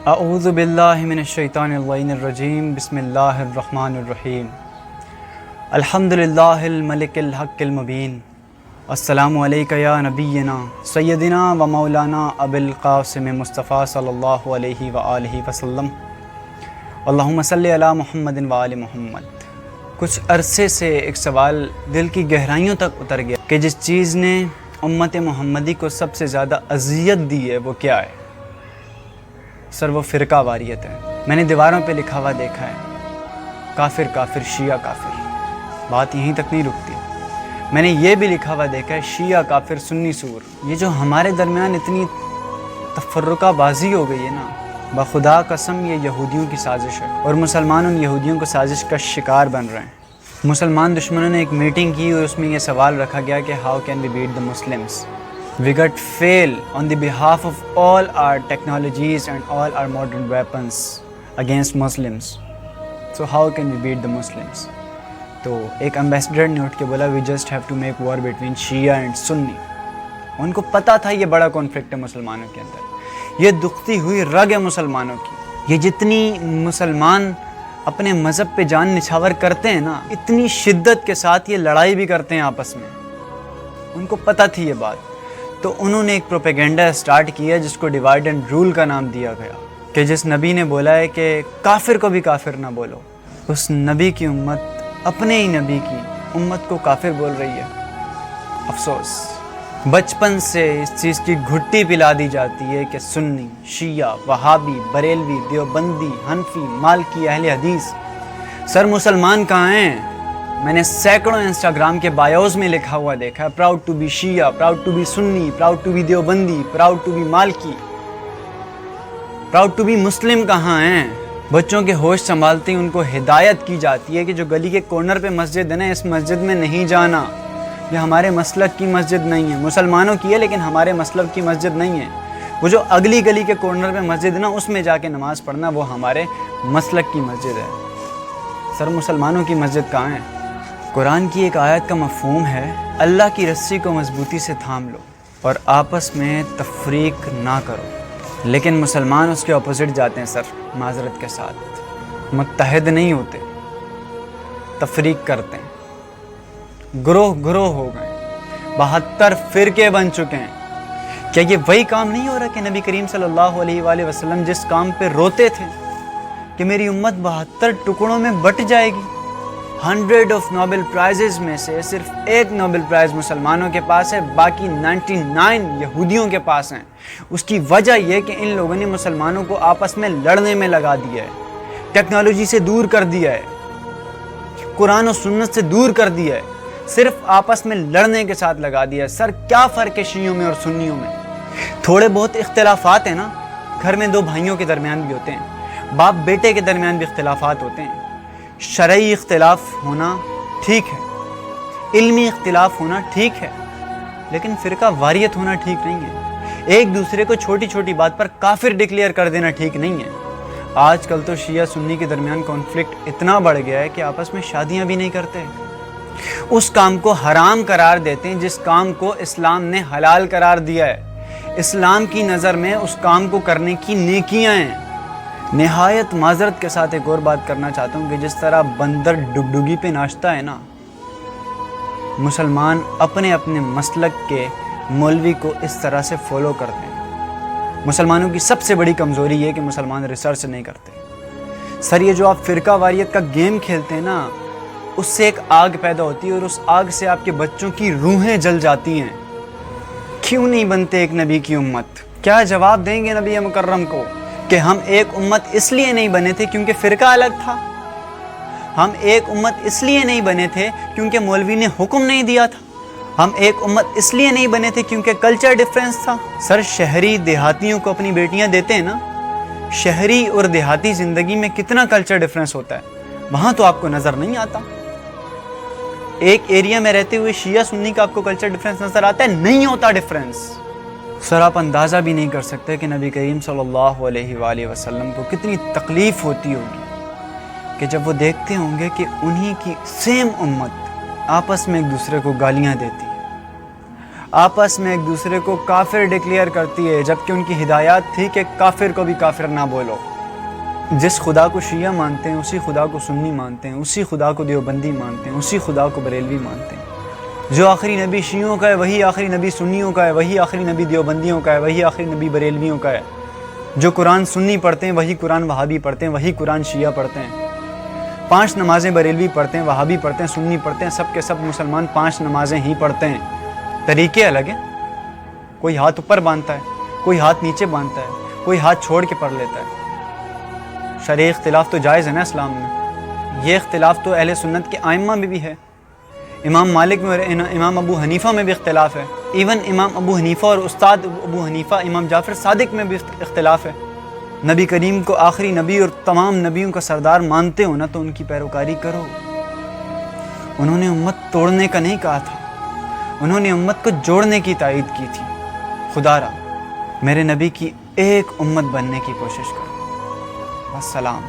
اعوذ باللہ من الشیطان اللعین الرجیم بسم اللہ الرحمن الرحیم الحمد للہ الملک الحق المبین السلام علیکہ یا نبینا سیدنا و مولانا ابو القاسم مصطفیٰ صلی اللہ علیہ وآلہ وسلم اللہم صلی علی محمد و آل محمد۔ کچھ عرصے سے ایک سوال دل کی گہرائیوں تک اتر گیا کہ جس چیز نے امت محمدی کو سب سے زیادہ اذیت دی ہے وہ کیا ہے؟ سر وہ فرقہ واریت ہے۔ میں نے دیواروں پہ لکھا ہوا دیکھا ہے کافر کافر شیعہ کافر، بات یہیں تک نہیں رکتی۔ میں نے یہ بھی لکھا ہوا دیکھا ہے شیعہ کافر سنی سور۔ یہ جو ہمارے درمیان اتنی تفرقہ بازی ہو گئی ہے نا، بخدا قسم یہ یہودیوں کی سازش ہے، اور مسلمان ان یہودیوں کو سازش کا شکار بن رہے ہیں۔ مسلمان دشمنوں نے ایک میٹنگ کی اور اس میں یہ سوال رکھا گیا کہ how can we beat the Muslims? We got fail on the behalf of all our technologies and all our modern weapons against Muslims. So how can we beat the Muslims? تو ایک امبیسڈر نے اٹھ کے بولا we just have to make war between Shia and Sunni. ان کو پتا تھا یہ بڑا کانفلکٹ ہے مسلمانوں کے اندر، یہ دکھتی ہوئی رگ ہے مسلمانوں کی۔ یہ جتنی مسلمان اپنے مذہب پہ جان نچھاور کرتے ہیں نا، اتنی شدت کے ساتھ یہ لڑائی بھی کرتے ہیں آپس میں۔ ان کو پتا تھی یہ بات، تو انہوں نے ایک پروپیگنڈا اسٹارٹ کیا جس کو ڈیوائڈ اینڈ رول کا نام دیا گیا، کہ جس نبی نے بولا ہے کہ کافر کو بھی کافر نہ بولو، اس نبی کی امت اپنے ہی نبی کی امت کو کافر بول رہی ہے۔ افسوس بچپن سے اس چیز کی گھٹی پلا دی جاتی ہے کہ سنی، شیعہ، وہابی، بریلوی، دیوبندی، حنفی، مالکی، اہل حدیث۔ سر مسلمان کہاں ہیں؟ میں نے سینکڑوں انسٹاگرام کے بایوز میں لکھا ہوا دیکھا ہے proud to be Shia, proud to be Sunni, proud to be Deobandi, proud to be Maliki, proud to be Muslim کہاں ہیں؟ بچوں کے ہوش سنبھالتے ہی ان کو ہدایت کی جاتی ہے کہ جو گلی کے کارنر پہ مسجد ہے نا، اس مسجد میں نہیں جانا، یہ ہمارے مسلک کی مسجد نہیں ہے۔ مسلمانوں کی ہے لیکن ہمارے مسلک کی مسجد نہیں ہے۔ وہ جو اگلی گلی کے کارنر پہ مسجد ہے نا، اس میں جا کے نماز پڑھنا وہ ہمارے مسلک کی مسجد ہے۔ سر مسلمانوں کی مسجد کہاں ہے؟ قرآن کی ایک آیت کا مفہوم ہے اللہ کی رسی کو مضبوطی سے تھام لو اور آپس میں تفریق نہ کرو، لیکن مسلمان اس کے اپوزٹ جاتے ہیں سر، معذرت کے ساتھ متحد نہیں ہوتے، تفریق کرتے ہیں، گروہ گروہ ہو گئے، 72 فرقے بن چکے ہیں۔ کیا یہ وہی کام نہیں ہو رہا کہ نبی کریم صلی اللہ علیہ وآلہ وسلم جس کام پہ روتے تھے کہ میری امت 72 ٹکڑوں میں بٹ جائے گی؟ 100 آف نوبل پرائزز میں سے صرف ایک نوبل پرائز مسلمانوں کے پاس ہے، باقی 99 یہودیوں کے پاس ہیں۔ اس کی وجہ یہ کہ ان لوگوں نے مسلمانوں کو آپس میں لڑنے میں لگا دیا ہے، ٹیکنالوجی سے دور کر دیا ہے، قرآن و سنت سے دور کر دیا ہے، صرف آپس میں لڑنے کے ساتھ لگا دیا ہے۔ سر کیا فرق ہے شیعوں میں اور سنیوں میں؟ تھوڑے بہت اختلافات ہیں نا، گھر میں دو بھائیوں کے درمیان بھی ہوتے ہیں، باپ بیٹے کے درمیان بھی اختلافات ہوتے ہیں۔ شرعی اختلاف ہونا ٹھیک ہے، علمی اختلاف ہونا ٹھیک ہے، لیکن فرقہ واریت ہونا ٹھیک نہیں ہے۔ ایک دوسرے کو چھوٹی چھوٹی بات پر کافر ڈکلیئر کر دینا ٹھیک نہیں ہے۔ آج کل تو شیعہ سنی کے درمیان کانفلکٹ اتنا بڑھ گیا ہے کہ آپس میں شادیاں بھی نہیں کرتے، اس کام کو حرام قرار دیتے ہیں جس کام کو اسلام نے حلال قرار دیا ہے۔ اسلام کی نظر میں اس کام کو کرنے کی نیکیاں ہیں۔ نہایت معذرت کے ساتھ ایک اور بات کرنا چاہتا ہوں کہ جس طرح بندر ڈگڈگی پہ ناچتا ہے نا، مسلمان اپنے اپنے مسلک کے مولوی کو اس طرح سے فالو کرتے ہیں۔ مسلمانوں کی سب سے بڑی کمزوری یہ کہ مسلمان ریسرچ نہیں کرتے۔ سر یہ جو آپ فرقہ واریت کا گیم کھیلتے ہیں نا، اس سے ایک آگ پیدا ہوتی ہے اور اس آگ سے آپ کے بچوں کی روحیں جل جاتی ہیں۔ کیوں نہیں بنتے ایک نبی کی امت؟ کیا جواب دیں گے نبی مکرم کو کہ ہم ایک امت اس لیے نہیں بنے تھے کیونکہ فرقہ الگ تھا، ہم ایک امت اس لیے نہیں بنے تھے کیونکہ مولوی نے حکم نہیں دیا تھا، ہم ایک امت اس لیے نہیں بنے تھے کیونکہ کلچر ڈیفرنس تھا؟ سر شہری دیہاتیوں کو اپنی بیٹیاں دیتے ہیں نا، شہری اور دیہاتی زندگی میں کتنا کلچر ڈیفرنس ہوتا ہے، وہاں تو آپ کو نظر نہیں آتا۔ ایک ایریا میں رہتے ہوئے شیعہ سنی کا آپ کو کلچر ڈیفرنس نظر آتا ہے؟ نہیں ہوتا ڈیفرنس۔ سر آپ اندازہ بھی نہیں کر سکتے کہ نبی کریم صلی اللہ علیہ وآلہ وسلم کو کتنی تکلیف ہوتی ہوگی کہ جب وہ دیکھتے ہوں گے کہ انہی کی سیم امت آپس میں ایک دوسرے کو گالیاں دیتی ہے، آپس میں ایک دوسرے کو کافر ڈکلیئر کرتی ہے، جبکہ ان کی ہدایات تھی کہ کافر کو بھی کافر نہ بولو۔ جس خدا کو شیعہ مانتے ہیں اسی خدا کو سنی مانتے ہیں، اسی خدا کو دیوبندی مانتے ہیں، اسی خدا کو بریلوی مانتے ہیں۔ جو آخری نبی شیعوں کا ہے وہی آخری نبی سنیوں کا ہے، وہی آخری نبی دیوبندیوں کا ہے، وہی آخری نبی بریلویوں کا ہے۔ جو قرآن سنی پڑھتے ہیں وہی قرآن وہابی پڑھتے ہیں، وہی قرآن شیعہ پڑھتے ہیں۔ 5 نمازیں بریلوی پڑھتے ہیں، وہابی پڑھتے ہیں، سنی پڑھتے ہیں، سب کے سب مسلمان 5 نمازیں ہی پڑھتے ہیں۔ طریقے الگ ہیں، کوئی ہاتھ اوپر باندھتا ہے، کوئی ہاتھ نیچے باندھتا ہے، کوئی ہاتھ چھوڑ کے پڑھ لیتا ہے۔ شرعی اختلاف تو جائز ہے نا اسلام میں۔ یہ اختلاف تو اہل سنت کے ائمہ میں بھی ہے، امام مالک میں اور امام ابو حنیفہ میں بھی اختلاف ہے، ایون امام ابو حنیفہ اور استاد ابو حنیفہ امام جعفر صادق میں بھی اختلاف ہے۔ نبی کریم کو آخری نبی اور تمام نبیوں کا سردار مانتے ہو نا تو ان کی پیروکاری کرو۔ انہوں نے امت توڑنے کا نہیں کہا تھا، انہوں نے امت کو جوڑنے کی تائید کی تھی۔ خدا را میرے نبی کی ایک امت بننے کی کوشش کرو۔ السلام۔